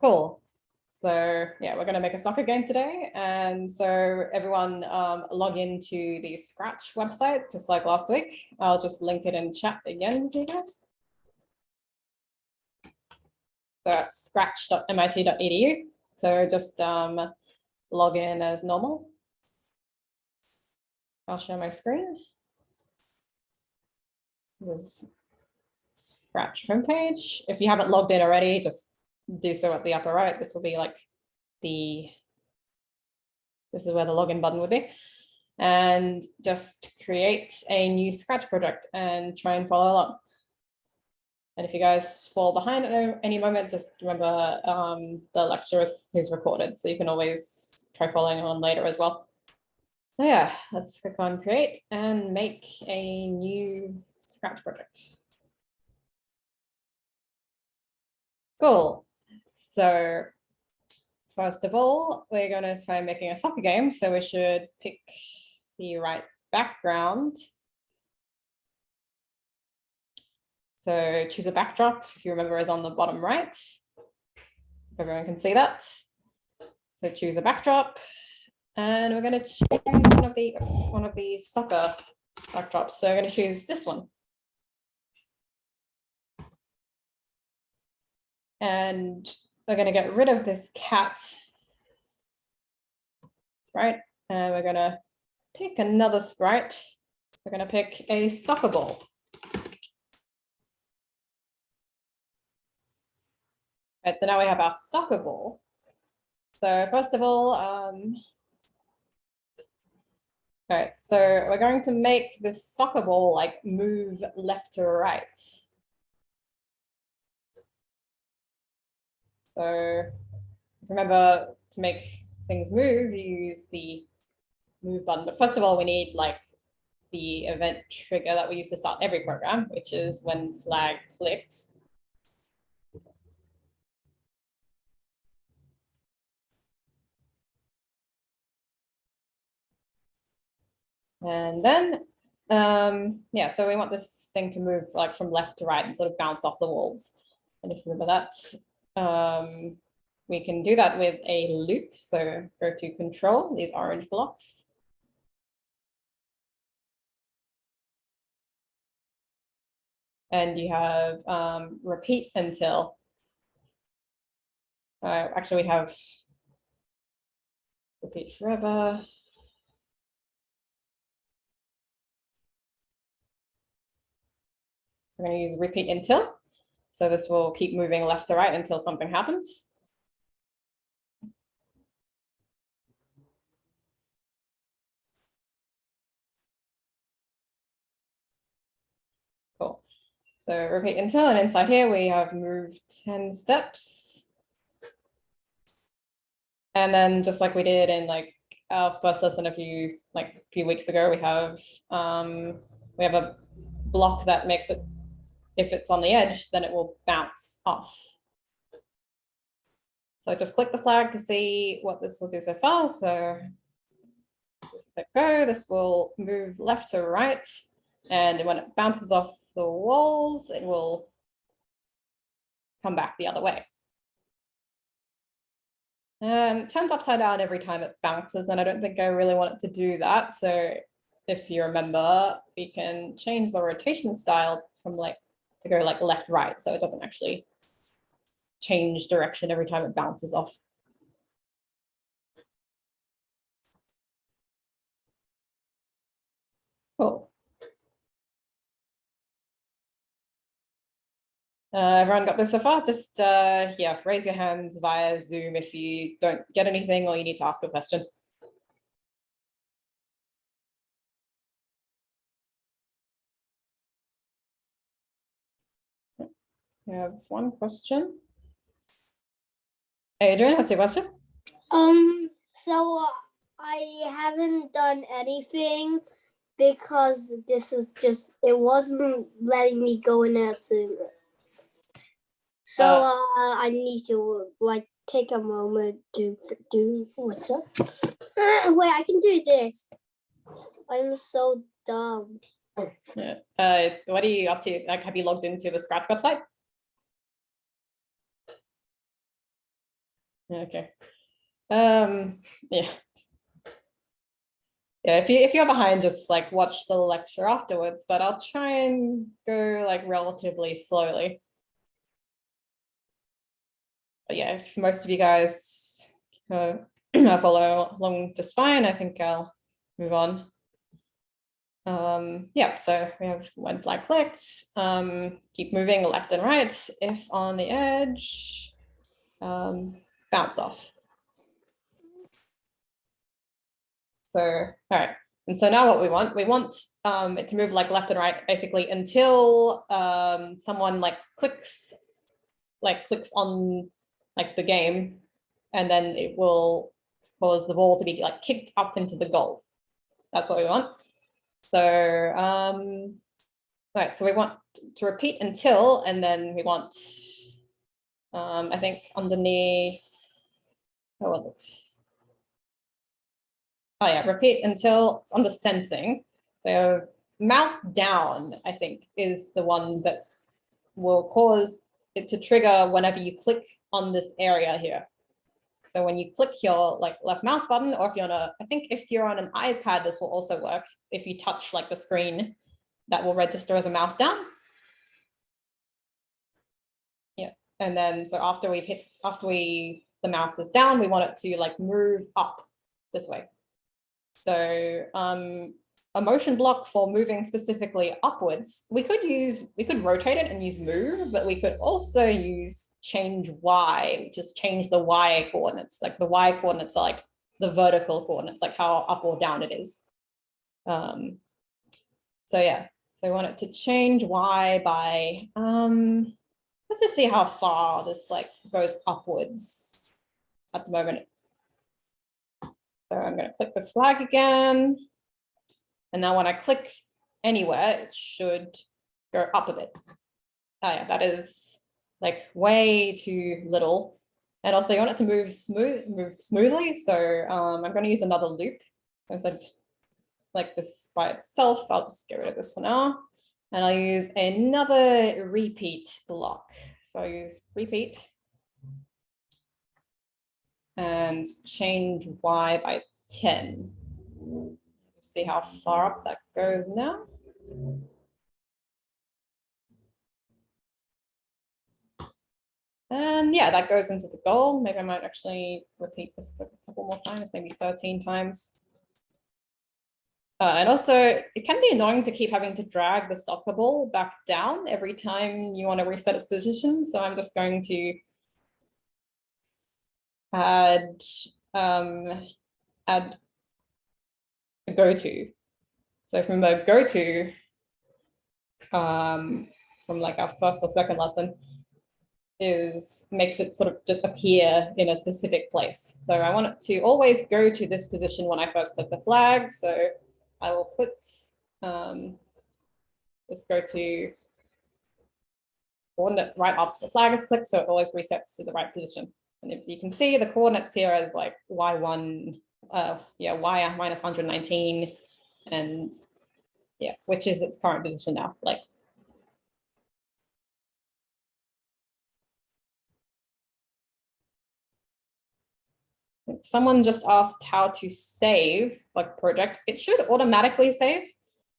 Cool. So yeah, we're going to make a soccer game today. And so everyone log into the Scratch website, just like last week. I'll just link it in chat again with you guys. So that's scratch.mit.edu. So just log in as normal. I'll share my screen. This is Scratch homepage. If you haven't logged in already, just do so at the upper right. This will be like this is where the login button would be. And just create a new Scratch project and try and follow along. And if you guys fall behind at any moment, just remember the lecture is recorded, so you can always try following on later as well. So yeah, let's click on create and make a new Scratch project. Cool. So first of all, we're going to try making a soccer game. So we should pick the right background. So choose a backdrop, if you remember, is on the bottom right. Everyone can see that. So choose a backdrop, and we're going to choose one of the soccer backdrops. So I'm going to choose this one. And we're going to get rid of this cat, right? And we're going to pick another sprite. We're going to pick a soccer ball. Right, so now we have our soccer ball. So first of all, right, so we're going to make this soccer ball like move left to right. So remember, to make things move, you use the move button. But first of all, we need like the event trigger that we use to start every program, which is when flag clicked. And then, yeah, so we want this thing to move like from left to right and sort of bounce off the walls. And if you remember that, we can do that with a loop. So go to control, these orange blocks. And you have repeat until. Actually, we have repeat forever. So I'm going to use repeat until. So this will keep moving left to right until something happens. Cool. So repeat until, and inside here we have moved 10 steps. And then just like we did in like our first lesson a few weeks ago, we have a block that makes it, if it's on the edge, then it will bounce off. So just click the flag to see what this will do so far. So let go, this will move left to right. And when it bounces off the walls, it will come back the other way. It turns upside down every time it bounces, and I don't think I really want it to do that. So if you remember, we can change the rotation style from to go like left, right. So it doesn't actually change direction every time it bounces off. Cool. Everyone got this so far? Just yeah, raise your hands via Zoom if you don't get anything or you need to ask a question. We have one question. Adrian, what's your question? So I haven't done anything because this is just, it wasn't letting me go in there to. So I need to like take a moment to do what's up. Wait, I can do this. I'm so dumb. Yeah. What are you up to? Like, have you logged into the Scratch website? Okay. Yeah. Yeah, if you're behind, just like watch the lecture afterwards, but I'll try and go like relatively slowly. But yeah, if most of you guys follow along just fine, I think I'll move on. Yeah, so we have when flag clicks, keep moving left and right. If on the edge, bounce off. So, all right. And so now what we want it to move like left and right, basically until someone like clicks on like the game, and then it will cause the ball to be like kicked up into the goal. That's what we want. So, right, so we want to repeat until, and then we want, I think underneath, what was it? Oh yeah, repeat until it's under sensing. So mouse down, I think, is the one that will cause it to trigger whenever you click on this area here. So when you click your like left mouse button, or if you're on I think if you're on an iPad, this will also work. If you touch like the screen, that will register as a mouse down. Yeah, and then so after the mouse is down, we want it to like move up this way. So a motion block for moving specifically upwards, we could rotate it and use move, but we could also use change Y, which is change the Y coordinates. Like the Y coordinates are like the vertical coordinates, like how up or down it is. So yeah, so I want it to change Y by, let's just see how far this like goes upwards at the moment. So I'm going to click this flag again. And now when I click anywhere, it should go up a bit. Oh yeah, that is like way too little. And also you want it to move smoothly. So I'm going to use another loop instead of just like this by itself. I'll just get rid of this for now. And I'll use another repeat block. So I use repeat and change Y by 10. See how far up that goes now. And yeah, that goes into the goal. Maybe I might actually repeat this a couple more times, maybe 13 times. And also, it can be annoying to keep having to drag the soccer ball back down every time you want to reset its position. So I'm just going to add a go-to. So from a go-to, from like our first or second lesson, makes it sort of just appear in a specific place. So I want it to always go to this position when I first click the flag. So I will put this go to coordinate right after the flag is clicked, so it always resets to the right position. And if you can see the coordinates here as like y1, y minus 119, and yeah, which is its current position now. Like someone just asked how to save like project. It should automatically save.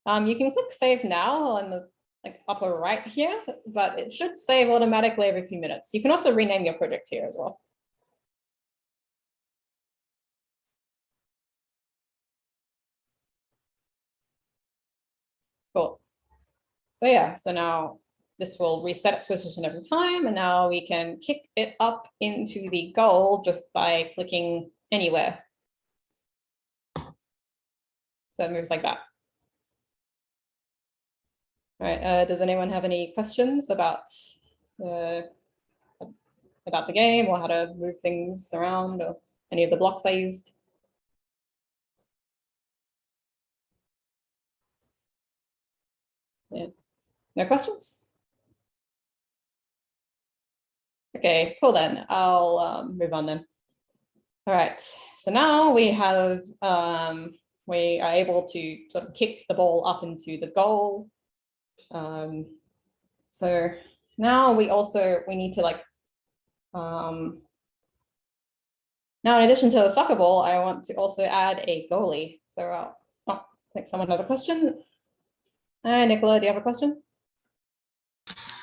You can click save now on the like upper right here, but it should save automatically every few minutes. You can also rename your project here as well. Cool. So yeah, so now this will reset its position every time, and now we can kick it up into the goal just by clicking anywhere. So it moves like that. All right, does anyone have any questions about the game or how to move things around or any of the blocks I used? Yeah, no questions? Okay, cool then. I'll move on then. All right, so now we have, we are able to sort of kick the ball up into the goal. So now we need to like Now, in addition to the soccer ball, I want to also add a goalie. So, I think someone has a question. Hi, Nicola, do you have a question?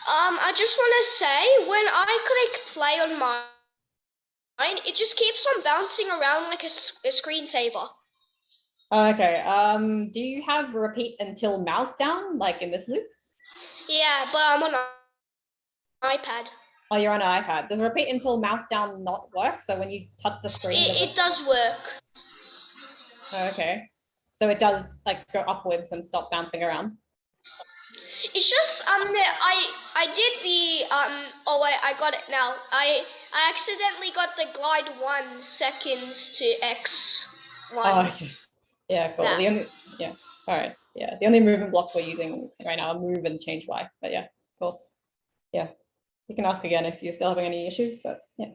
I just want to say, when I click play on mine, it just keeps on bouncing around like a screensaver. Okay. Do you have repeat until mouse down, like in this loop? Yeah, but I'm on iPad. Oh, you're on an iPad. Does repeat until mouse down not work? So when you touch the screen, It does work. Okay. So it does like go upwards and stop bouncing around. It's just I did the oh wait, I got it now. I accidentally got the glide 1 seconds to X1. Oh, okay. Yeah, cool. That. The only all right. Yeah. The only movement blocks we're using right now are move and change Y. But yeah, cool. Yeah. You can ask again if you're still having any issues, but yeah.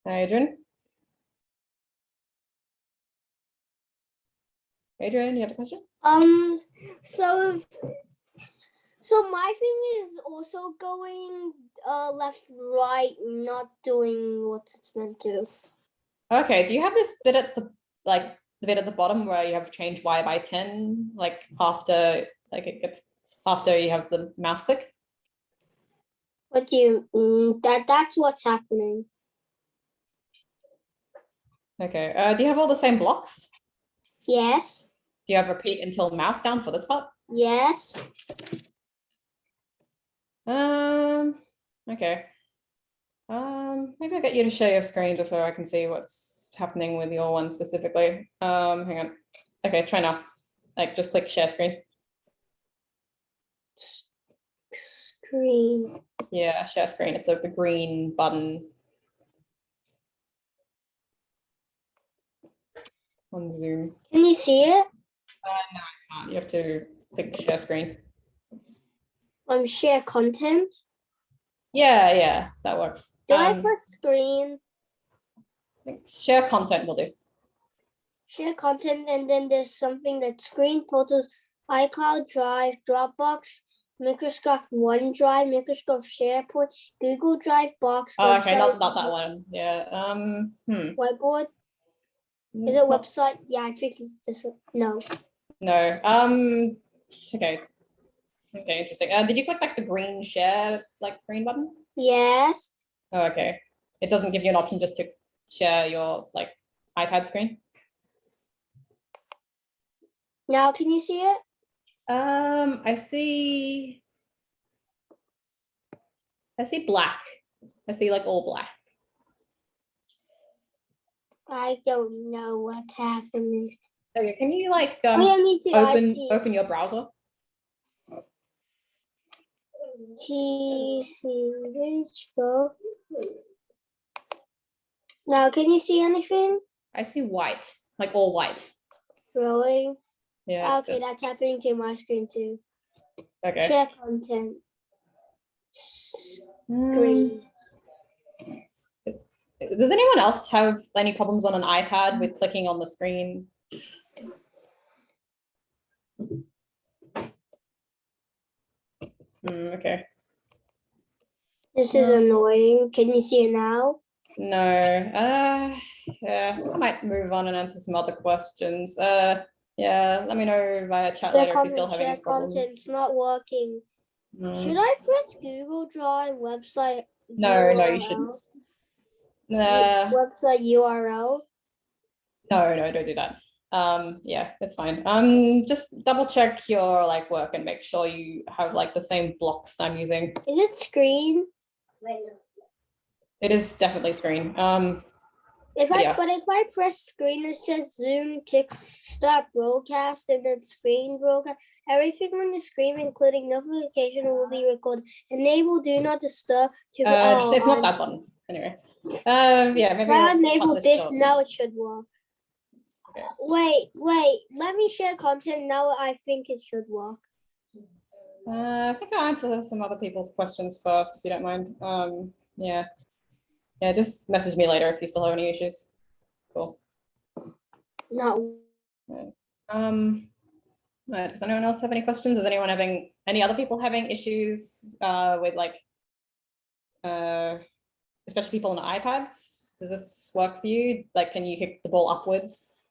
Adrian? Adrian, you have a question? So my thing is also going left, right, not doing what it's meant to. Okay. Do you have this bit at the the bit at the bottom where you have change Y by 10, like after it gets after you have the mouse click? What do you that's what's happening. Okay. Do you have all the same blocks? Yes. Do you have repeat until mouse down for this part? Yes. Okay. Maybe I'll get you to share your screen just so I can see what's happening with your one specifically. Hang on. Okay, try now. Like just click share screen. Screen. Yeah, share screen. It's like the green button on Zoom. Can you see it? No, I can't. You have to click share screen. Share content. Yeah, that works. Do I press screen? I think share content will do. Share content, and then there's something that screen photos, iCloud Drive, Dropbox, Microsoft OneDrive, Microsoft SharePoint, Google Drive, Box, Oh, website. okay, not that one. Yeah. Whiteboard. Is it website? Yeah, I think it's this. No. No. Okay. Okay, interesting. Did you click like the green share screen button? Yes. Oh, okay. It doesn't give you an option just to share your iPad screen? Now can you see it? I see black. I see all black. I don't know what's happening. Okay, can you me too. open your browser? TCH go. Now can you see anything? I see white, all white. Really? Yeah. Okay, that's happening to my screen too. Okay. Share content. Screen. Does anyone else have any problems on an iPad with clicking on the screen? Okay. This is annoying. Can you see it now? No. Yeah, I might move on and answer some other questions. Yeah, let me know via chat later if you still have any problems. Content's not working. Should I press Google Drive website? No, URL? no, you shouldn't. Website URL? No, don't do that. Yeah, it's fine. Just double check your work and make sure you have the same blocks I'm using. Is it screen? It is definitely screen. If I press screen, it says Zoom tick start broadcast and then screen broadcast. Everything on the screen, including notification, will be recorded. Enable do not disturb. It's not that button. Anyway. Yeah, maybe I enabled this. Now it should work. Okay. Wait. Let me share content. Now I think it should work. I think I'll answer some other people's questions first, if you don't mind. Yeah, just message me later if you still have any issues. Cool. No. Yeah. Does anyone else have any questions? Is anyone having any other people having issues with like, especially people on iPads? Does this work for you? Like, can you kick the ball upwards?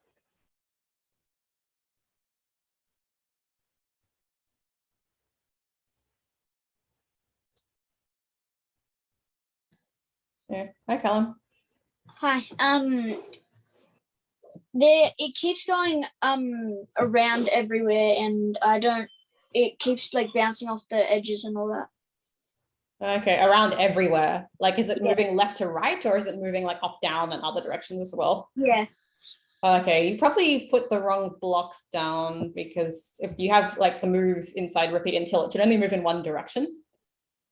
Yeah. Hi, Callum. Hi. It keeps going around everywhere, and it keeps like bouncing off the edges and all that. Okay, around everywhere. Like, is it Yeah. moving left to right, or is it moving like up, down, and other directions as well? Yeah. Okay, you probably put the wrong blocks down, because if you have like the move inside repeat until, it should only move in one direction.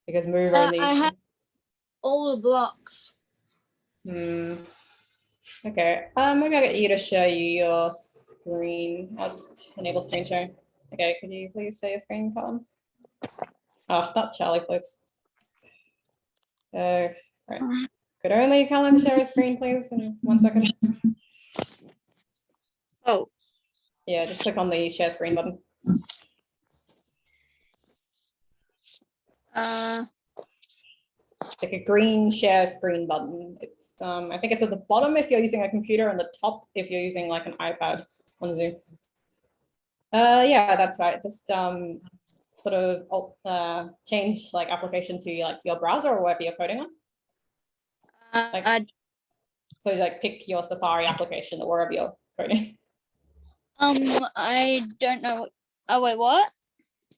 Because move only. I have all the blocks. Okay, maybe I'll get you to share your screen. I'll just enable screen sharing. Okay, could you please share your screen, Colin? Oh, stop, Charlie, please. Right. Could only Callum share a screen, please, in 1 second? Oh. Yeah, just click on the share screen button. Like a green share screen button. It's I think it's at the bottom if you're using a computer, and the top if you're using like an iPad on Zoom. Yeah, that's right. Just sort of change like application to like your browser or whatever you're coding on. So like pick your Safari application or wherever you're coding. I don't know. Oh wait, what?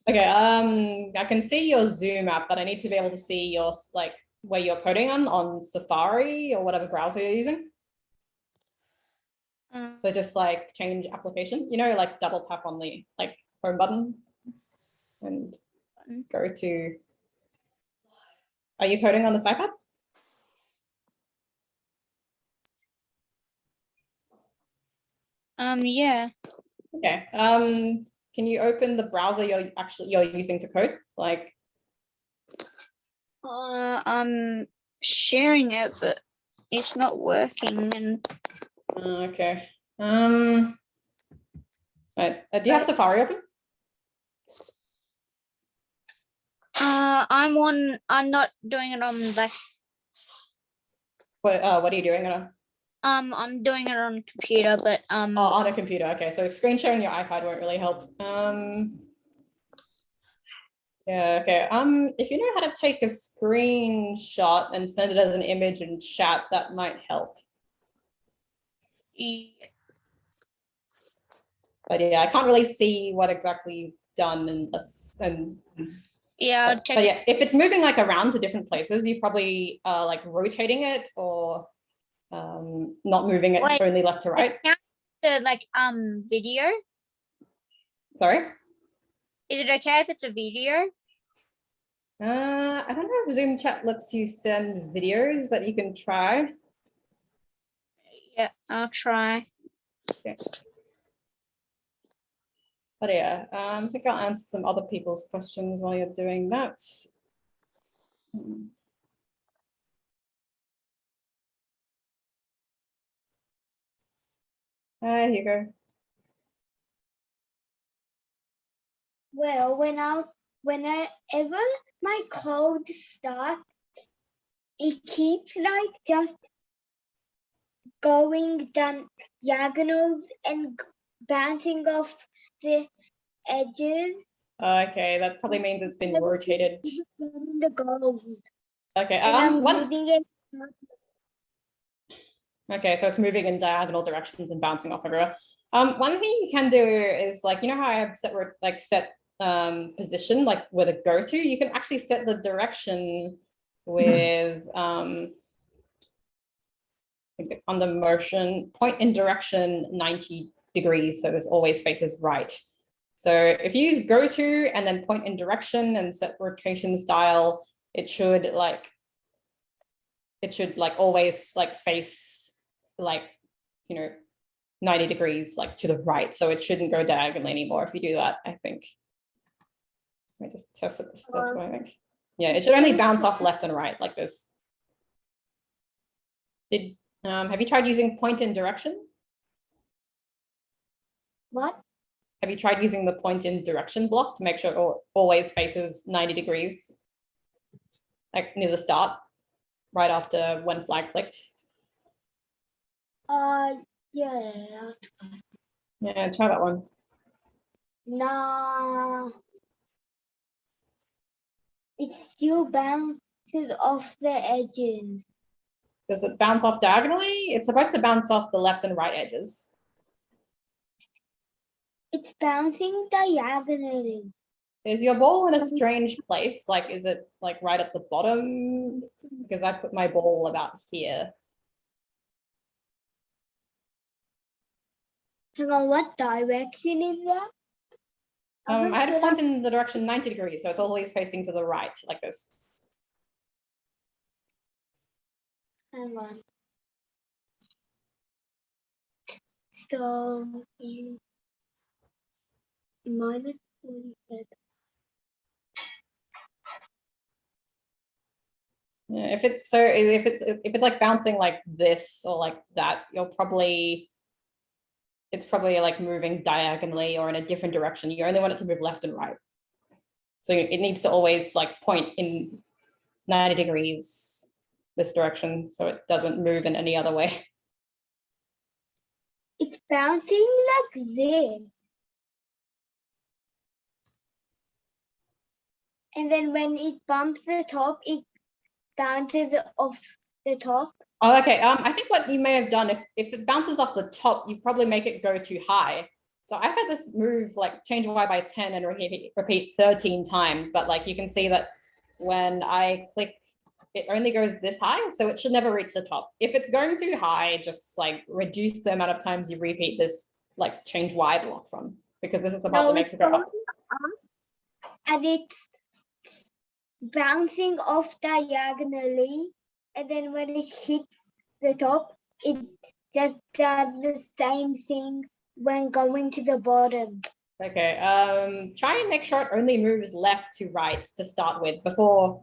Okay, I can see your Zoom app, but I need to be able to see your like where you're coding on Safari or whatever browser you're using. So just like change application, like double tap on the like home button and go to. Are you coding on this iPad? Yeah. Okay. Can you open the browser you're using to code? Like. I'm sharing it, but it's not working. And okay. Right. Do you have Safari open? I'm not doing it on the. What are you doing it on? I'm doing it on computer, but Oh, on a computer. Okay, so screen sharing your iPad won't really help. Yeah, okay. If you know how to take a screenshot and send it as an image in chat, that might help. Yeah. But yeah, I can't really see what exactly you've done and Yeah, I'll check. But yeah, if it's moving like around to different places, you probably like rotating it or not moving it only left to right. The like video. Sorry? Is it okay if it's a video? I don't know if Zoom chat lets you send videos, but you can try. Yeah, I'll try. Okay. But yeah, I think I'll answer some other people's questions while you're doing that. Here you go. Well, whenever my code starts, it keeps like just going down diagonals and bouncing off the edges. Okay, that probably means it's been rotated. The goal. Okay, okay, so it's moving in diagonal directions and bouncing off everywhere. One thing you can do is like, how I have set position, like with a go to, you can actually set the direction with, I think it's under motion, point in direction 90 degrees. So this always faces right. So if you use go to and then point in direction and set rotation style, it should always like face 90 degrees like to the right. So it shouldn't go diagonally anymore if you do that, I think. Let me just test it. That's what I think. Yeah, it should only bounce off left and right like this. Have you tried using point in direction? What? have you tried using the point in direction block to make sure it always faces 90 degrees? Like near the start, right after when flag clicked. Yeah. Yeah, try that one. Nah. It still bounces off the edges. Does it bounce off diagonally? It's supposed to bounce off the left and right edges. It's bouncing diagonally. Is your ball in a strange place? Like, is it like right at the bottom? Because I put my ball about here. Hang on, what direction is that? I had to point in the direction 90 degrees, so it's always facing to the right, like this. Hang on. So minus 47. Yeah, if it's like bouncing like this or like that, it's probably like moving diagonally or in a different direction. You only want it to move left and right. So it needs to always like point in 90 degrees this direction so it doesn't move in any other way. It's bouncing like this. And then when it bumps the top, it bounces off the top. Oh, okay. I think what you may have done, if it bounces off the top, you probably make it go too high. So I've had this move like change Y by 10 and repeat 13 times, but like you can see that when I click, it only goes this high, so it should never reach the top. If it's going too high, just like reduce the amount of times you repeat this like change Y block from, because this is the part that makes it go up. And it's bouncing off diagonally, and then when it hits the top, it just does the same thing when going to the bottom. Okay, try and make sure it only moves left to right to start with before,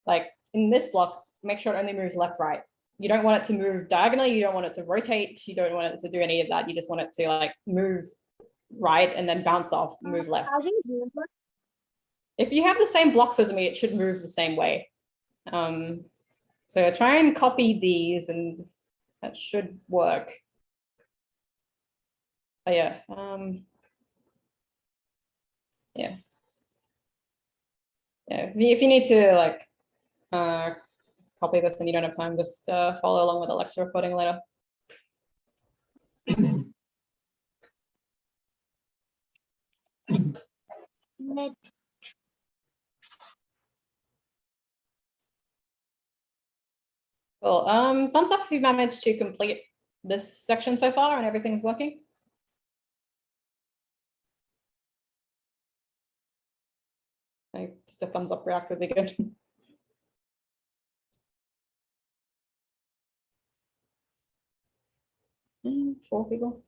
like in this block, make sure it only moves left, right. You don't want it to move diagonally, you don't want it to rotate, you don't want it to do any of that. You just want it to like move right and then bounce off, move left. If you have the same blocks as me, it should move the same way. So try and copy these and that should work. Oh, yeah. Yeah. If you need to like copy this and you don't have time, just follow along with the lecture recording later. Cool. Thumbs up if you've managed to complete this section so far and everything's working. Like, just a thumbs up react would be good. 4 people.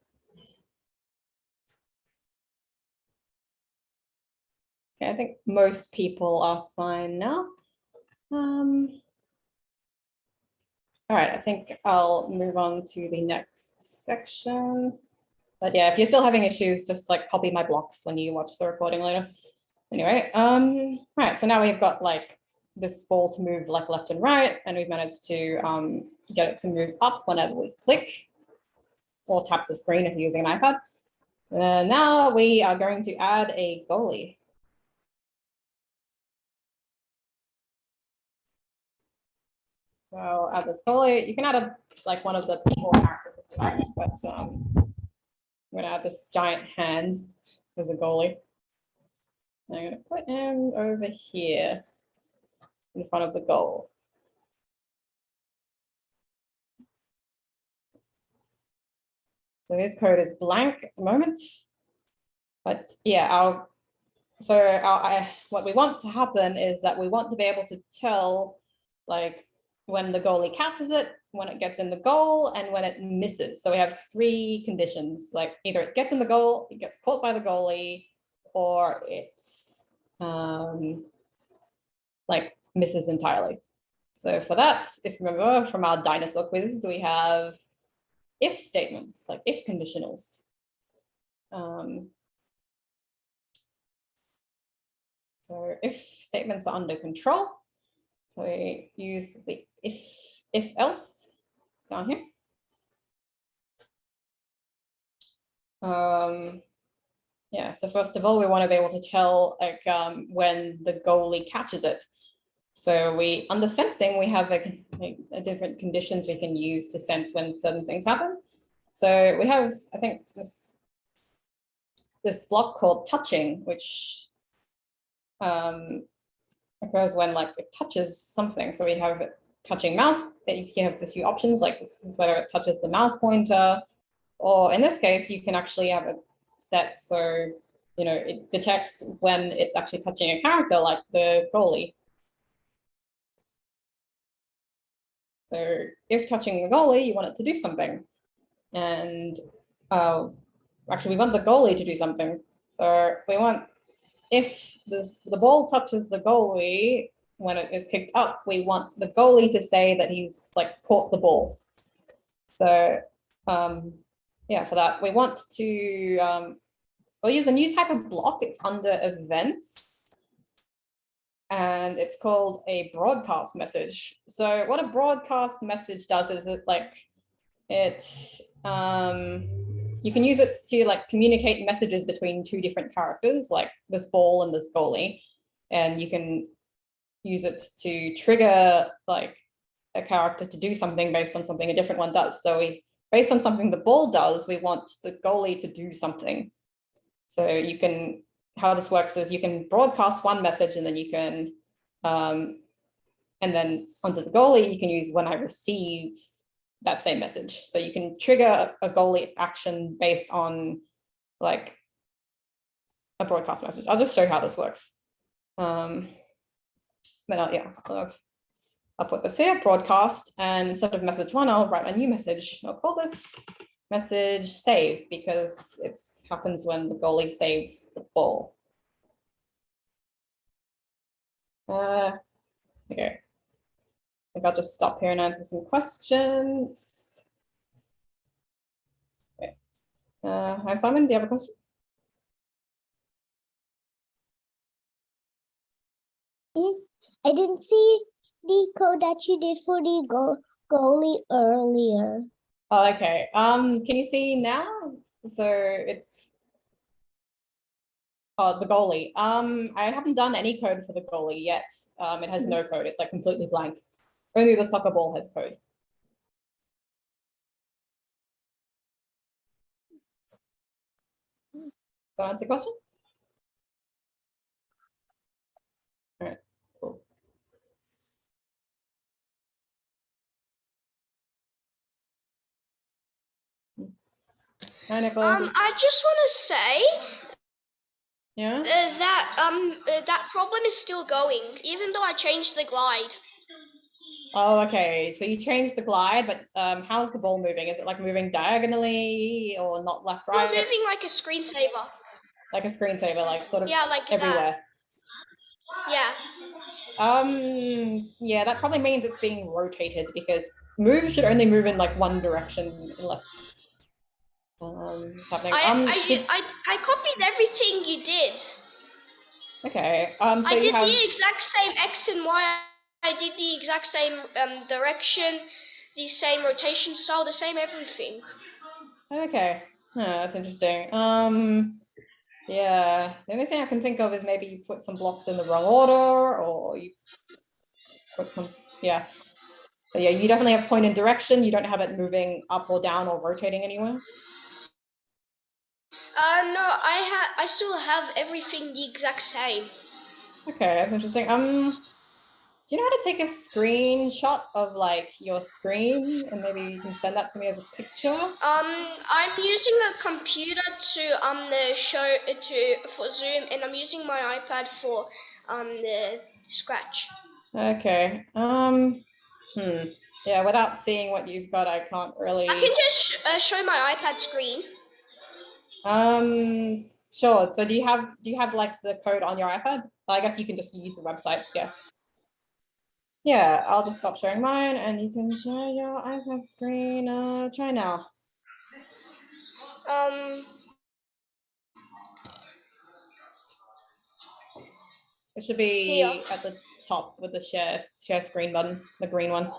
Okay, I think most people are fine now. All right, I think I'll move on to the next section. But yeah, if you're still having issues, just like copy my blocks when you watch the recording later. Anyway, all right, so now we've got like this ball to move like left and right, and we've managed to get it to move up whenever we click or tap the screen if you're using an iPad. And now we are going to add a goalie. So add this goalie. You can add like one of the people characters if you like, but I'm gonna add this giant hand as a goalie. And I'm gonna put him over here in front of the goal. So his code is blank at the moment, but yeah, what we want to happen is that we want to be able to tell like when the goalie captures it, when it gets in the goal, and when it misses. So we have 3 conditions, like either it gets in the goal, it gets caught by the goalie, or it's like misses entirely. So for that, if you remember from our dinosaur quizzes, we have if statements, like if conditionals. So if statements are under control, so we use the if else down here. Yeah, so first of all, we want to be able to tell like when the goalie catches it. So we, under sensing, we have a different conditions we can use to sense when certain things happen. So we have, I think, this block called touching, which occurs when like it touches something. So we have it touching mouse, that you have a few options, like whether it touches the mouse pointer, or in this case, you can actually have it set so, you know, it detects when it's actually touching a character, like the goalie. So if touching the goalie, you want it to do something. And actually, we want the goalie to do something. So we want, if the ball touches the goalie when it is kicked up, we want the goalie to say that he's like caught the ball. So yeah, for that, we want to, we'll use a new type of block. It's under events. And it's called a broadcast message. So what a broadcast message does is it like, it's, you can use it to like communicate messages between two different characters, like this ball and this goalie. And you can use it to trigger like a character to do something based on something a different one does. So we, based on something the ball does, we want the goalie to do something. So you can, how this works is you can broadcast one message and then you can, and then onto the goalie, you can use when I receive that same message. So you can trigger a goalie action based on like a broadcast message. I'll just show you how this works. But yeah, I'll put this here, broadcast, and instead of message one, I'll write a new message. I'll call this message save because it happens when the goalie saves the ball. Okay. I think I'll just stop here and answer some questions. Okay. Hi, Simon, do you have a question? I didn't see the code that you did for the goalie earlier. Oh, okay. Can you see now? So it's the goalie. I haven't done any code for the goalie yet. It has no code. It's like completely blank. Only the soccer ball has code. So answer your question? All right, cool. Hi, Nicole. I just want to say Yeah. that problem is still going, even though I changed the glide. Oh, okay. So you changed the glide, but how's the ball moving? Is it like moving diagonally or not left, You're right? moving like a screensaver. Like a screensaver, like sort of Yeah, like everywhere. that. Yeah. Yeah, that probably means it's being rotated because moves should only move in like one direction unless something. I copied everything you did. Okay. So I you did have the exact same X and Y. I did the exact same direction, the same rotation style, the same everything. okay. That's interesting. Yeah. The only thing I can think of is maybe you put some blocks in the wrong order, or you put some. Yeah. But yeah, you definitely have point and direction. You don't have it moving up or down or rotating anywhere. No, I still have everything the exact same. Okay, that's interesting. Do you know how to take a screenshot of like your screen and maybe you can send that to me as a picture? I'm using a computer to show for Zoom, and I'm using my iPad for the Scratch. Okay. Yeah, without seeing what you've got, I can't really. I can just show my iPad screen. Sure. So do you have like the code on your iPad? I guess you can just use the website. Yeah. Yeah, I'll just stop sharing mine and you can share your iPad screen. Try now. It should be Here. at the top with the share screen button, the green one.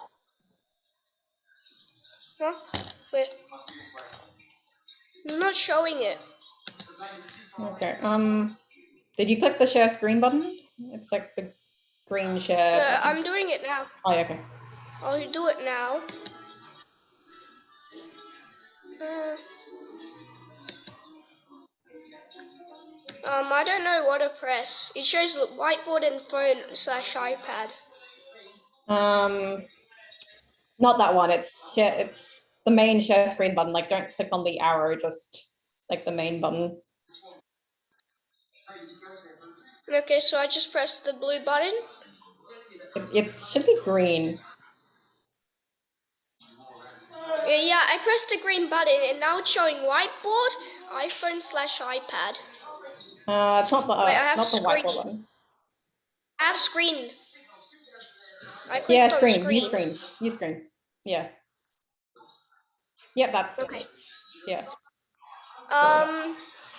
Huh? Wait. I'm not showing it. Okay. Did you click the share screen button? It's like the green share Yeah, button. I'm doing it now. Oh, yeah, okay. I'll do it now. I don't know what to press. It shows the whiteboard and phone/iPad. Not that one. It's the main share screen button. Like, don't click on the arrow, just like the main button. Okay, so I just press the blue button. It should be green. Yeah, I pressed the green button and now it's showing whiteboard, iPhone/iPad. It's not the Wait, I have not the screen. whiteboard button. I have screen. I clicked Yeah, on screen. View screen. View screen. Yeah. Yep, that's Okay. it. Yeah. I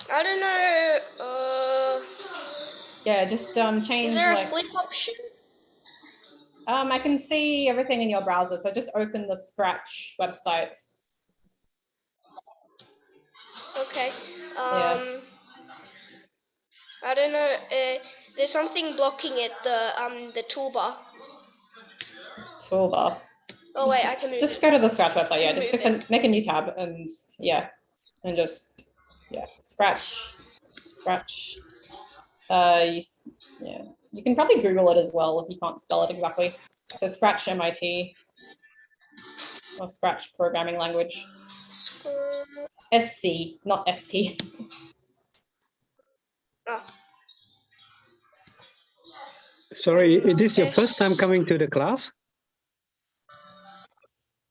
don't know. Yeah, just change Is there a like. flip option? I can see everything in your browser, so just open the Scratch website. Okay. Yeah. I don't know. There's something blocking it. The toolbar. Toolbar. Oh wait, I can move Just it. go to the Scratch website. Yeah, just Move click on, make a new tab, and yeah, and just Scratch. Yeah, you can probably Google it as well if you can't spell it exactly. So Scratch MIT or Scratch programming language. SC, not ST. Oh. Sorry, is this your first time coming to the class?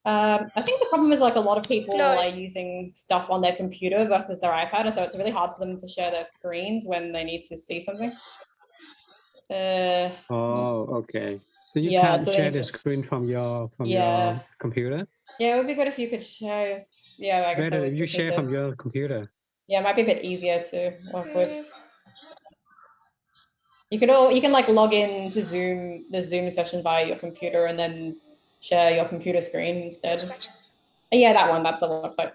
I think the problem is like a lot of people No. are using stuff on their computer versus their iPad, and so it's really hard for them to share their screens when they need to see something. Oh, okay. So you Yeah, can't so they share need the to- screen from your Yeah. computer? Yeah, it would be good if you could share. Yeah, I guess Better I would if you just need share to- from your computer. Yeah, it might be a bit easier to work with. You can like log in to the Zoom session via your computer and then share your computer screen instead. Yeah, that one, that's the website.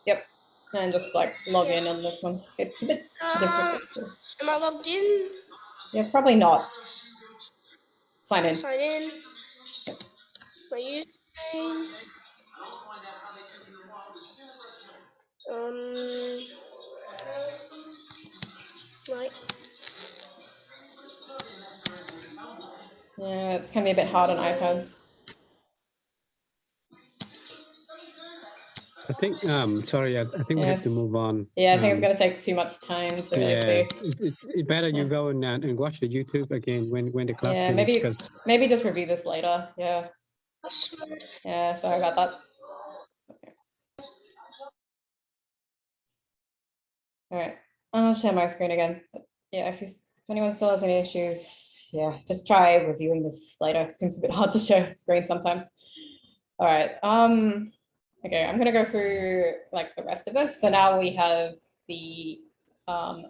Yep. And just like log in on this one. It's a bit difficult to. Am I logged in? Yeah, probably not. Sign in. Sign in. My username. Right. Yeah, it's gonna be a bit hard on iPads. I think, sorry, I think we have to Yes. move on. Yeah, I think it's gonna take too much time to Yeah, see. it's better you Yeah. go and watch the YouTube again when the class Yeah, finishes. maybe just review this later. Yeah. Yeah, sorry about that. Okay. All right, I'll share my screen again. But yeah, if anyone still has any issues, yeah, just try reviewing this later. It seems a bit hard to share the screen sometimes. All right. Okay, I'm gonna go through like the rest of this. So now we have the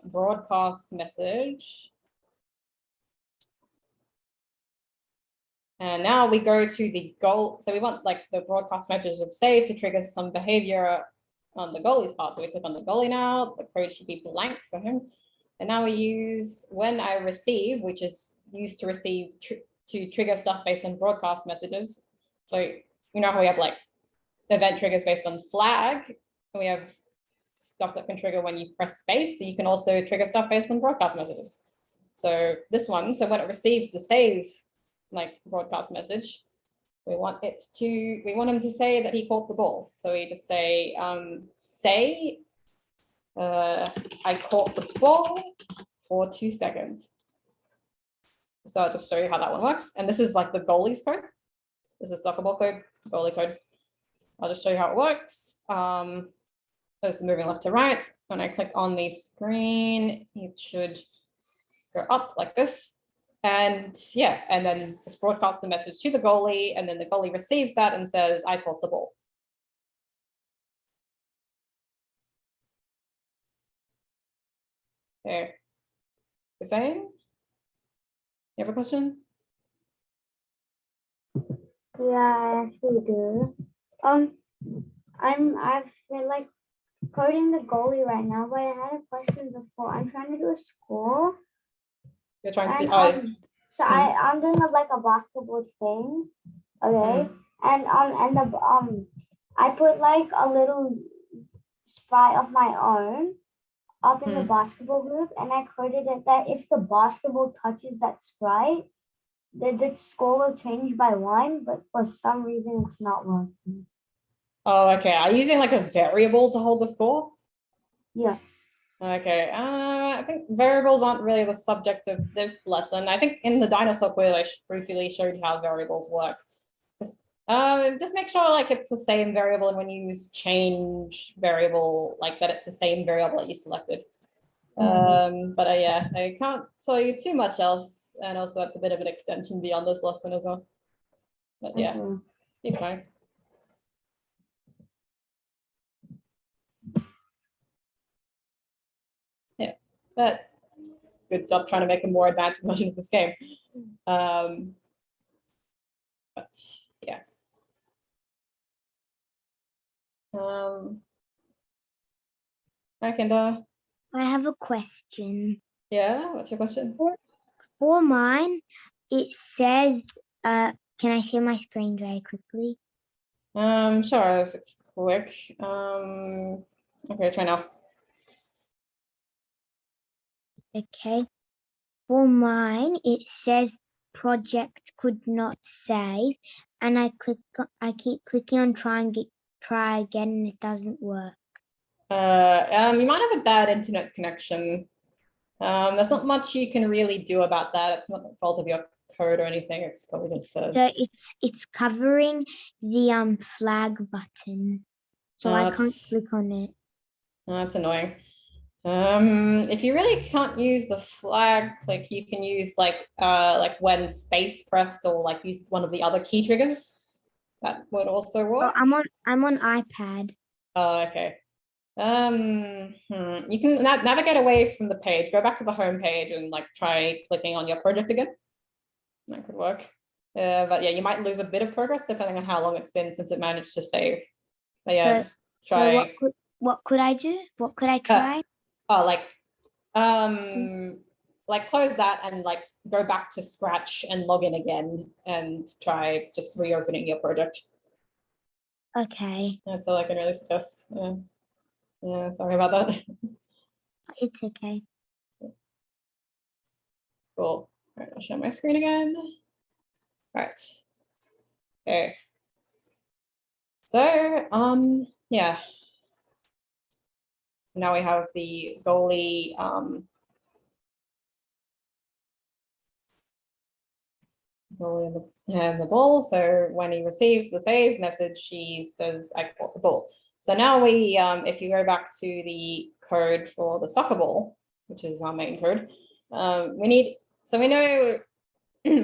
broadcast message. And now we go to the goal. So we want like the broadcast message of save to trigger some behavior on the goalie's part. So we click on the goalie now, the code should be blank for him. And now we use when I receive, which is used to receive to trigger stuff based on broadcast messages. So you know how we have like event triggers based on flag, and we have stuff that can trigger when you press space. So you can also trigger stuff based on broadcast messages. So this one, so when it receives the save like broadcast message, we want him to say that he caught the ball. So we just say I caught the ball for 2 seconds. So I'll just show you how that one works. And this is like the goalie's code. This is soccer ball code, goalie code. I'll just show you how it works. This is moving left to right. When I click on the screen, it should go up like this. And yeah, and then just broadcast the message to the goalie, and then the goalie receives that and says, I caught the ball. Okay. Hussein? You have a question? Yeah, I actually do. I feel like coding the goalie right now, but I had a question before. I'm trying to do a score. You're trying And, to, so I'm doing like a basketball thing. Okay. And I put like a little sprite of my own up in the basketball hoop, and I coded it that if the basketball touches that sprite, the score will change by 1, but for some reason it's not working. oh, okay. Are you using like a variable to hold the score? Yeah. Okay, I think variables aren't really the subject of this lesson. I think in the dinosaur quiz, I briefly showed how variables work. Just make sure like it's the same variable, and when you use change variable, like that it's the same variable that you selected. But yeah, I can't tell you too much else, and also that's a bit of an extension beyond this lesson as well. But yeah, keep trying. Yeah, but good job trying to make a more advanced version of this game. But yeah. Kendra. I have a question. Yeah, what's your question? For mine, it says, can I share my screen very quickly? Sure, if it's quick. Okay, try now. Okay. For mine, it says project could not save, and I keep clicking on try again, and it doesn't work. You might have a bad internet connection. There's not much you can really do about that. It's not the fault of your code or anything. It's probably just So it's covering the flag button, so I can't click on it. That's annoying. If you really can't use the flag click, you can use like when space pressed, or like use one of the other key triggers. That would also work. Oh, I'm on iPad. Oh, okay. You can navigate away from the page, go back to the home page, and like try clicking on your project again. That could work. But yeah, you might lose a bit of progress depending on how long it's been since it managed to save. But yeah, just try. So what could I do? What could I try? Like close that and like go back to Scratch and log in again and try just reopening your project. Okay. That's all I can really suggest. Yeah, sorry about that. It's okay. Cool. All right, I'll share my screen again. All right. Okay. So, yeah. Now we have the goalie and the ball. So when he receives the save message, he says, "I caught the ball." So now we, if you go back to the code for the soccer ball, which is our main code, we know,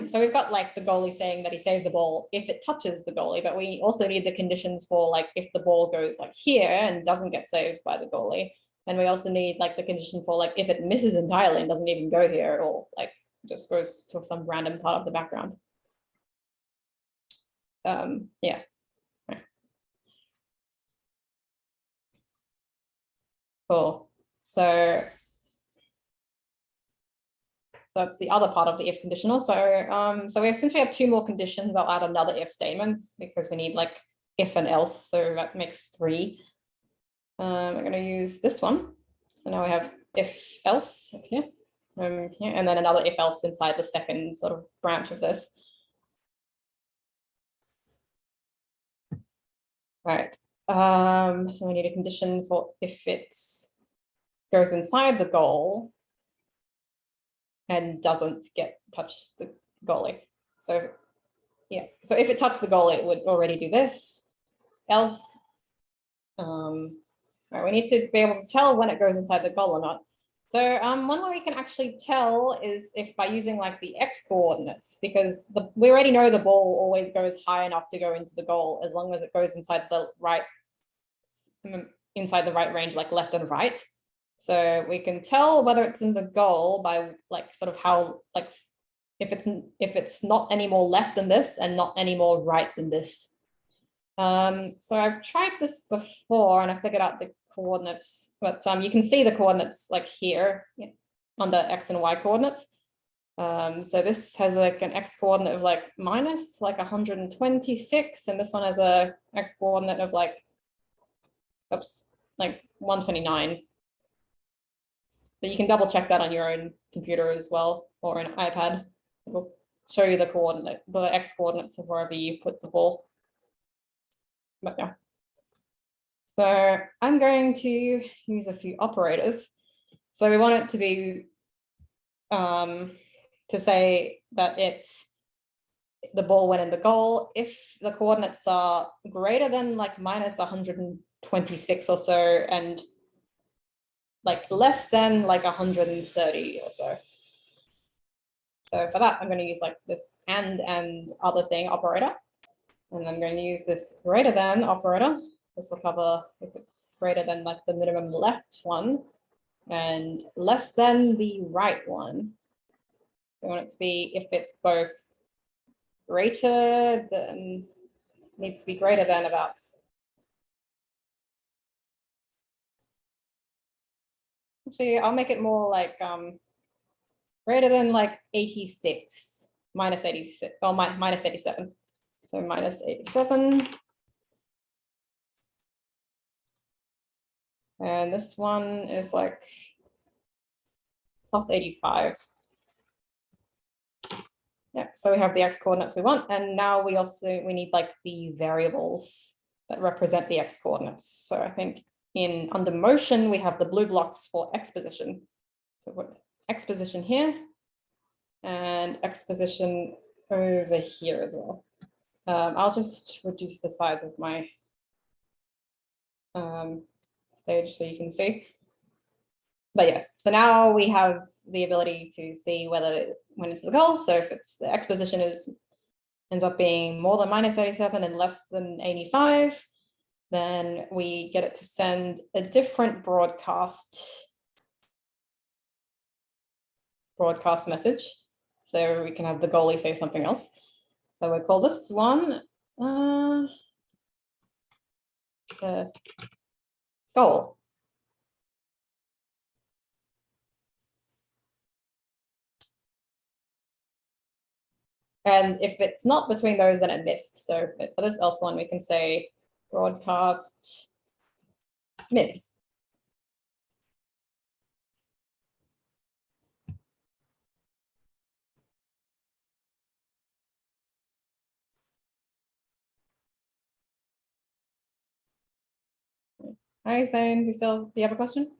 so we've got like the goalie saying that he saved the ball if it touches the goalie, but we also need the conditions for like if the ball goes like here and doesn't get saved by the goalie. And we also need like the condition for like if it misses entirely and doesn't even go here at all, like just goes to some random part of the background. Yeah. Right. Cool. So that's the other part of the if conditional. So since we have 2 more conditions, I'll add another if statement because we need like if and else. So that makes 3. I'm going to use this one. So now we have if else here, and then another if else inside the second sort of branch of this. All right. So we need a condition for if it goes inside the goal and doesn't touch the goalie. So yeah, so if it touched the goal, it would already do this. Else, right, we need to be able to tell when it goes inside the goal or not. So one way we can actually tell is if by using like the X coordinates, because we already know the ball always goes high enough to go into the goal as long as it goes inside the right range, like left and right. So we can tell whether it's in the goal by like sort of how, like if it's not any more left than this and not any more right than this. So I've tried this before and I figured out the coordinates, but you can see the coordinates like here on the X and Y coordinates. So this has like an X coordinate of like minus like 126, and this one has a X coordinate of like, oops, like 129. So you can double check that on your own computer as well, or an iPad. It will show you the coordinate, the X coordinates of wherever you put the ball. But yeah. So I'm going to use a few operators. So we want it to be to say that it's the ball went in the goal if the coordinates are greater than like minus 126 or so and like less than like 130 or so. So for that, I'm going to use like this and other thing operator. And I'm going to use this greater than operator. This will cover if it's greater than like the minimum left one and less than the right one. We want it to be if it's both greater than, needs to be greater than about, actually I'll make it more like greater than like 86, minus 86, or minus 87. So minus 87. And this one is like plus 85. Yeah, so we have the X coordinates we want. And now we need like the variables that represent the X coordinates. So I think under motion, we have the blue blocks for X position. So put X position here and X position over here as well. I'll just reduce the size of my stage so you can see. But yeah, so now we have the ability to see whether it went into the goal. So if it's the X position ends up being more than minus 87 and less than 85, then we get it to send a different broadcast message. So we can have the goalie say something else. So we'll call this one goal. And if it's not between those, then it missed. So for this else one, we can say broadcast miss. Hi, Zane, do you have a question?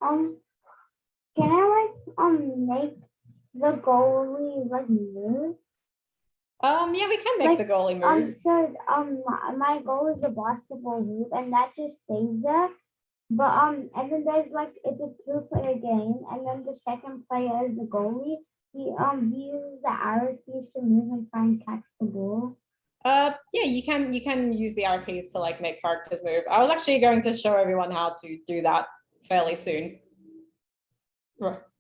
Can I like make the goalie like move? Yeah, we can make the goalie move. So my goal is a basketball move, and that just stays there. But and then there's like it's a 2-player game, and then the second player is the goalie. He uses the arrow keys to move and try and catch the ball. Yeah, you can use the arrow keys to like make characters move. I was actually going to show everyone how to do that fairly soon.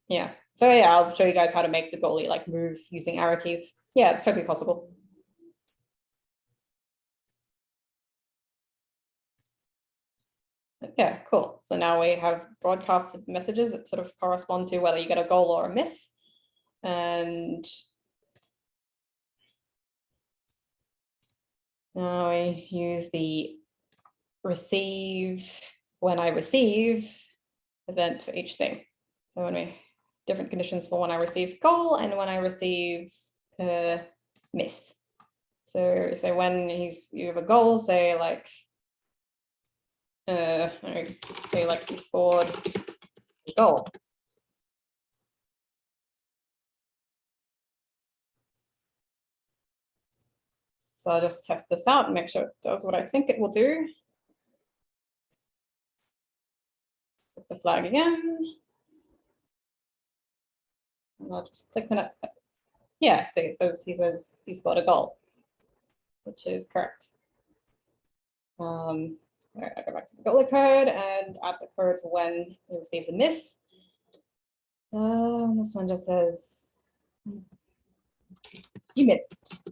Yeah. So yeah, I'll show you guys how to make the goalie like move using arrow keys. Yeah, it's totally possible. Yeah, cool. So now we have broadcasted messages that sort of correspond to whether you get a goal or a miss. And now we use the when I receive event for each thing. So when we different conditions for when I receive goal and when I receive miss. So say when you have a goal, say like say like he scored a goal. So I'll just test this out and make sure it does what I think it will do. Put the flag again. And I'll just click on it. Yeah, see, it says he scored a goal, which is correct. All right, I go back to the goalie code and add the code for when he receives a miss. This one just says you missed.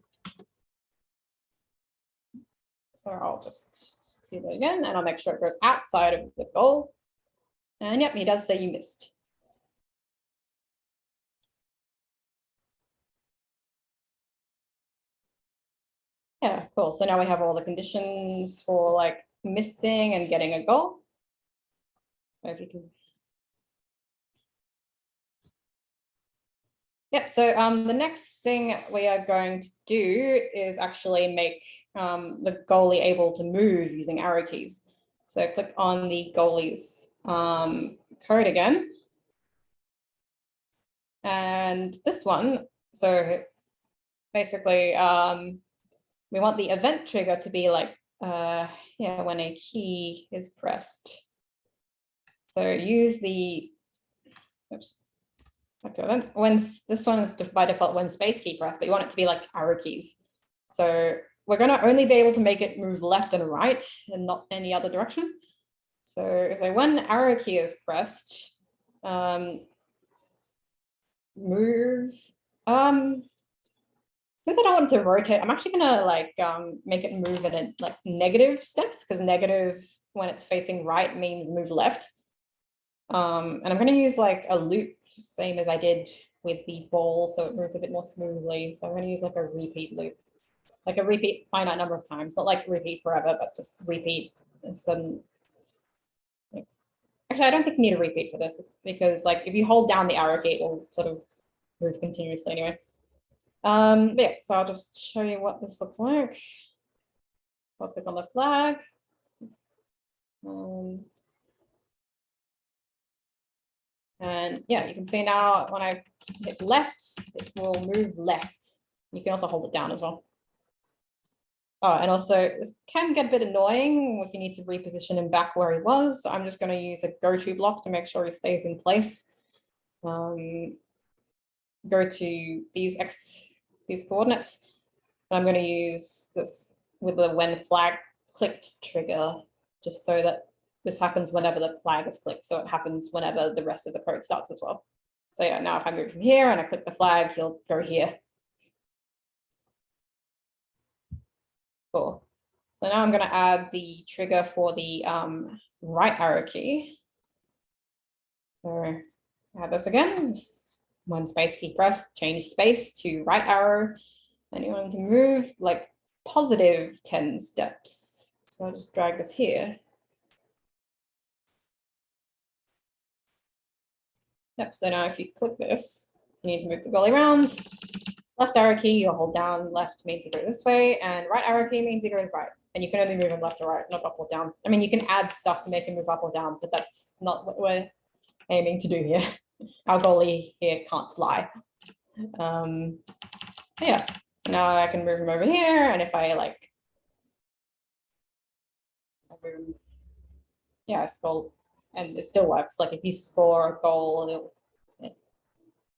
So I'll just do that again, and I'll make sure it goes outside of the goal. And yep, he does say you missed. Yeah, cool. So now we have all the conditions for like missing and getting a goal. So if you can. Yep, so the next thing we are going to do is actually make the goalie able to move using arrow keys. So click on the goalie's code again. And this one, so basically we want the event trigger to be like, yeah, when a key is pressed. So use the, oops. Okay, when this one is by default when space key pressed, but you want it to be like arrow keys. So we're going to only be able to make it move left and right and not any other direction. So if I when arrow key is pressed, move. Since I don't want to rotate, I'm actually gonna like make it move in like negative steps, because negative when it's facing right means move left. And I'm gonna use like a loop, same as I did with the ball, so it moves a bit more smoothly. So I'm gonna use like a repeat loop, like a repeat finite number of times, not like repeat forever, but just repeat. And so, like, actually, I don't think you need a repeat for this, because like if you hold down the arrow key, it will sort of move continuously anyway. Yeah, so I'll just show you what this looks like. I'll click on the flag. And yeah, you can see now when I hit left, it will move left. You can also hold it down as well. Oh, and also this can get a bit annoying if you need to reposition him back where he was. So I'm just going to use a go-to block to make sure he stays in place. Go to these coordinates. And I'm going to use this with the when flag clicked trigger, just so that this happens whenever the flag is clicked. So it happens whenever the rest of the code starts as well. So yeah, now if I move from here and I click the flag, he'll go here. Cool. So now I'm going to add the trigger for the right arrow key. So add this again. When space key pressed, change space to right arrow. And you want to move like positive 10 steps. So I'll just drag this here. Yep, so now if you click this, you need to move the goalie around. Left arrow key, you'll hold down. Left means you go this way, and right arrow key means you go right. And you can only move him left or right, not up or down. I mean, you can add stuff to make him move up or down, but that's not what we're aiming to do here. Our goalie here can't fly. Yeah, so now I can move him over here, and if I like, yeah, scroll, and it still works. Like if you score a goal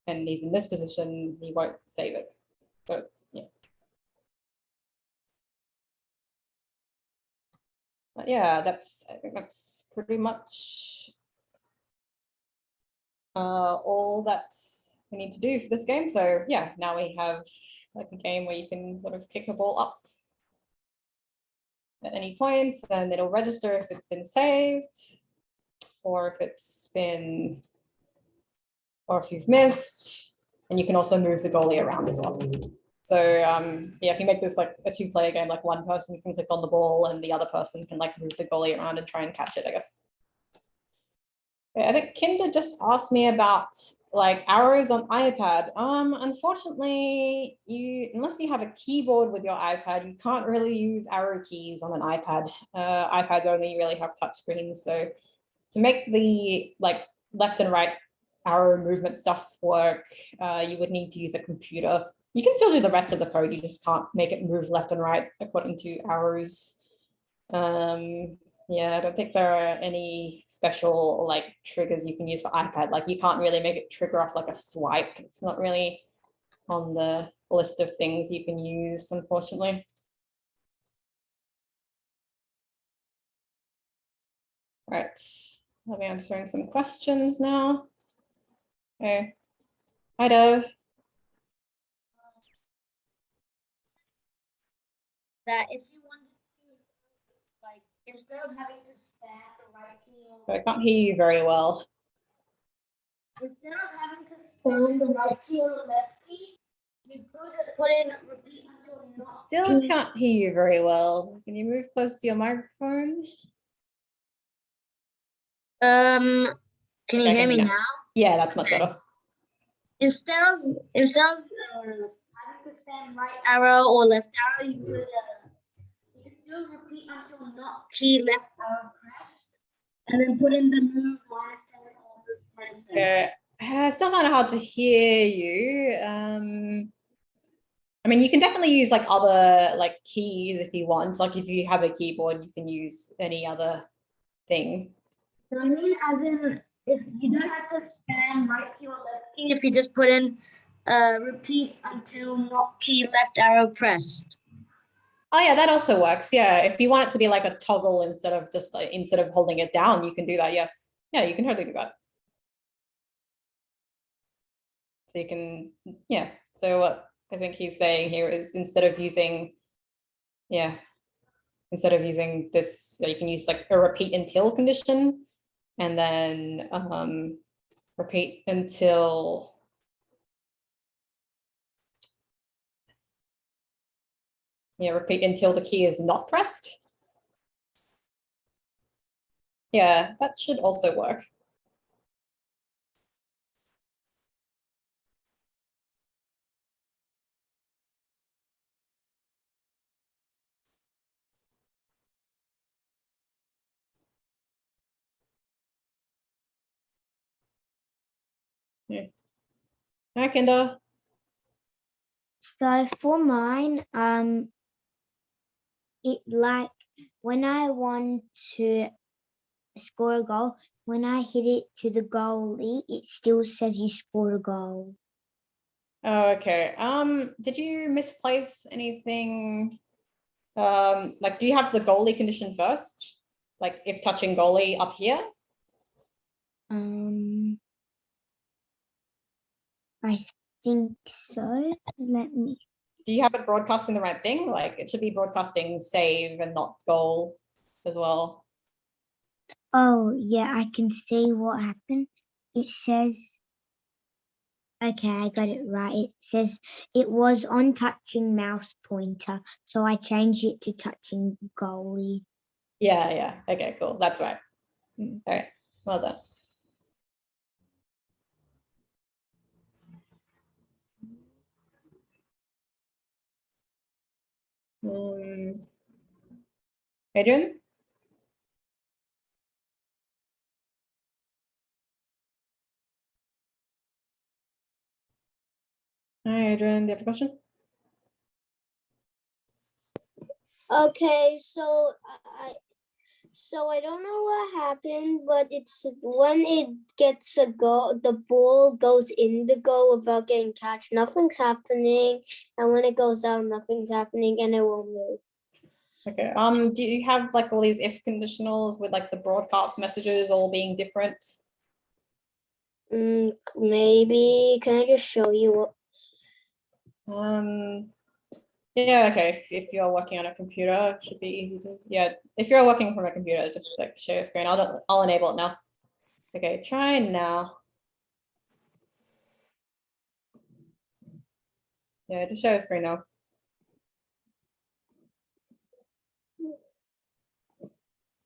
and he's in this position, he won't save it. So yeah. But yeah, I think that's pretty much all that we need to do for this game. So yeah, now we have like a game where you can sort of kick a ball up at any point, and it'll register if it's been saved, or if it's been, or if you've missed, and you can also move the goalie around as well. So yeah, if you make this like a 2-player game, like one person can click on the ball and the other person can like move the goalie around and try and catch it, I guess. Okay, I think Kinder just asked me about like arrows on iPad. Unfortunately, unless you have a keyboard with your iPad, you can't really use arrow keys on an iPad. iPads only really have touch screens. So to make the like left and right arrow movement stuff work, you would need to use a computer. You can still do the rest of the code, you just can't make it move left and right according to arrows. Yeah, I don't think there are any special like triggers you can use for iPad. Like you can't really make it trigger off like a swipe. It's not really on the list of things you can use, unfortunately. Right, I'll be answering some questions now. Okay, hi Dev. That if you wanted to, like, instead of having to stand the right key, I can't hear you very well. instead of having to stand the right key or the left key, you could put in repeat until not. Still can't hear you very well. Can you move close to your microphone? Can you Okay, hear me now. now? Yeah, that's much better. Instead of having to stand right arrow or left arrow, you could do repeat until not key left arrow pressed, and then put in the move -10 or move -10. It's still kind of hard to hear you. I mean, you can definitely use like other like keys if you want. Like if you have a keyboard, you can use any other thing. So I mean, as in, if you don't have to stand right key or left key, if you just put in repeat until not key left arrow pressed. Oh yeah, that also works. Yeah, if you want it to be like a toggle instead of just like instead of holding it down, you can do that. Yes, yeah, you can totally do that. So you can, yeah. So what I think he's saying here is instead of using this, you can use like a repeat until condition, and then repeat until repeat until the key is not pressed. Yeah, that should also work. Yeah. Hi, Kendall. So for mine, it like when I want to score a goal, when I hit it to the goalie, it still says you scored a goal. Oh, okay. Did you misplace anything? Like, do you have the goalie condition first? Like, if touching goalie up here? I think so. Let me. Do you have it broadcasting the right thing? Like, it should be broadcasting save and not goal as well. Oh yeah, I can see what happened. It says. Okay, I got it right. It says it was on touching mouse pointer, so I changed it to touching goalie. Yeah. Okay, cool. That's right. All right. Well done. Adrian? Hi, Adrian. Do you have a question? Okay, so I don't know what happened, but it's when it gets a goal, the ball goes in the goal without getting catch. Nothing's happening, and when it goes out, nothing's happening, and it won't move. Okay. Do you have like all these if conditionals with like the broadcast messages all being different? Maybe. Can I just show you what? Yeah, okay. If you're working on a computer, it should be easy to, yeah. If you're working from a computer, just like share your screen. I'll enable it now. Okay, try now. Yeah, just share your screen now.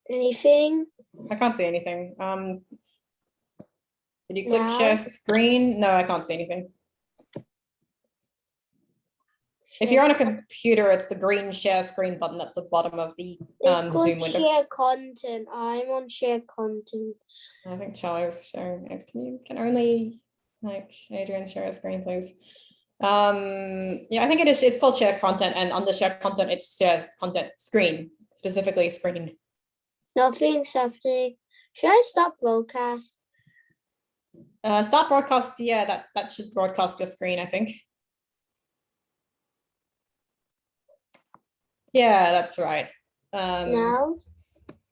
Anything? I can't see anything. Did you click Now? share screen? No, I can't see anything. If you're on a computer, it's the green share screen button at the bottom of the It's called Zoom window. share content. I'm on share content. I think Charlie was sharing. You can only like Adrian share a screen, please. Yeah, I think it is. It's called share content, and under share content, it says content screen, specifically screen. Nothing's happening. Should I stop broadcast? Start broadcast. Yeah, that should broadcast your screen, I think. Yeah, that's right. Now?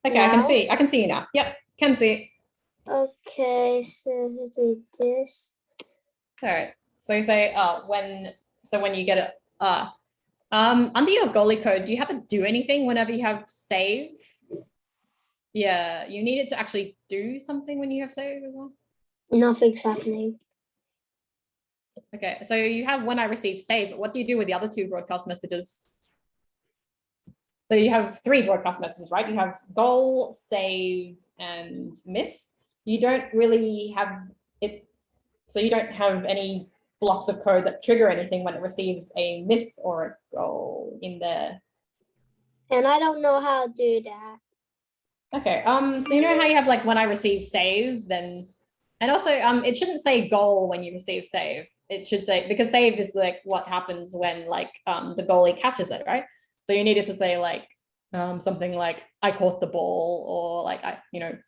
Okay, I can Now? see. I can see you now. Yep, can see. Okay, so do this. All right. So you say when you get it under your goalie code, do you have to do anything whenever you have save? Yeah, you need it to actually do something when you have save as well. Nothing's happening. Okay, so you have when I receive save, but what do you do with the other 2 broadcast messages? So you have 3 broadcast messages, right? You have goal, save, and miss. You don't really have it, so you don't have any blocks of code that trigger anything when it receives a miss or a goal in there. And I don't know how to do that. Okay, so you know how you have like when I receive save, then, and also it shouldn't say goal when you receive save. It should say, because save is like what happens when like the goalie catches it, right? So you needed to say like something like I caught the ball, or like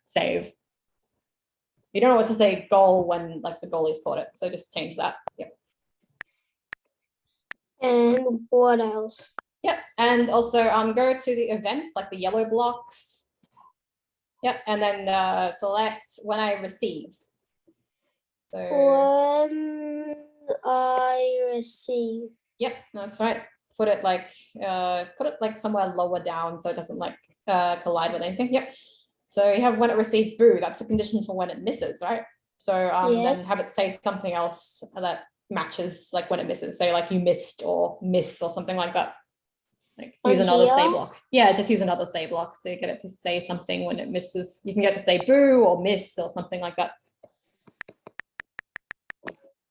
save. You don't know what to say goal when like the goalie's caught it, so just change that. Yep. And what else? Yep, and also go to the events, like the yellow blocks. Yep, and then select when I receive. So When I receive. yep, that's right. Put it like somewhere lower down so it doesn't like collide with anything. Yep. So you have when it received boo, that's the condition for when it misses, right? So then Yes. have it say something else that matches like when it misses. Say like you missed or miss or something like that. Like use On another say here? block. Yeah, just use another say block to get it to say something when it misses. You can get to say boo or miss or something like that.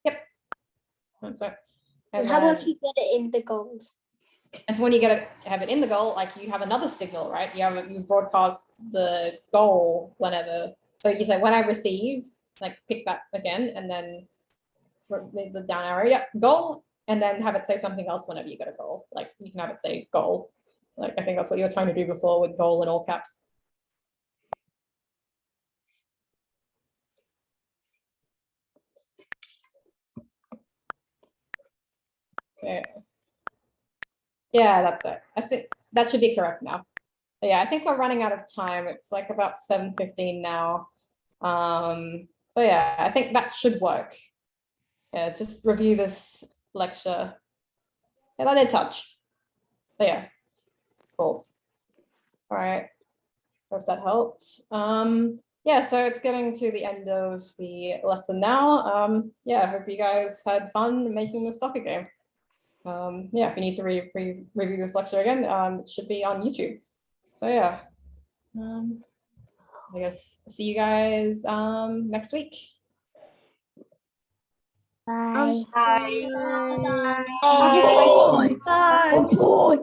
Yep. That's it. And how about if you get it in the goal? And so when you have it in the goal, like you have another signal, right? You broadcast the goal whenever. So you say when I receive, like pick that again, and then for the down arrow, yeah, goal, and then have it say something else whenever you get a goal. Like you can have it say goal. Like I think that's what you were trying to do before with goal in all caps. Okay. Yeah, that's it. I think that should be correct now. But yeah, I think we're running out of time. It's like about 7:15 now. So yeah, I think that should work. Yeah, just review this lecture. Yeah, that did touch. But yeah, cool. All right, hope that helps. Yeah, so it's getting to the end of the lesson now. Yeah, I hope you guys had fun making this soccer game. Yeah, if you need to review this lecture again, it should be on YouTube. So yeah, I guess see you guys next week. Bye. Bye. Bye. Bye.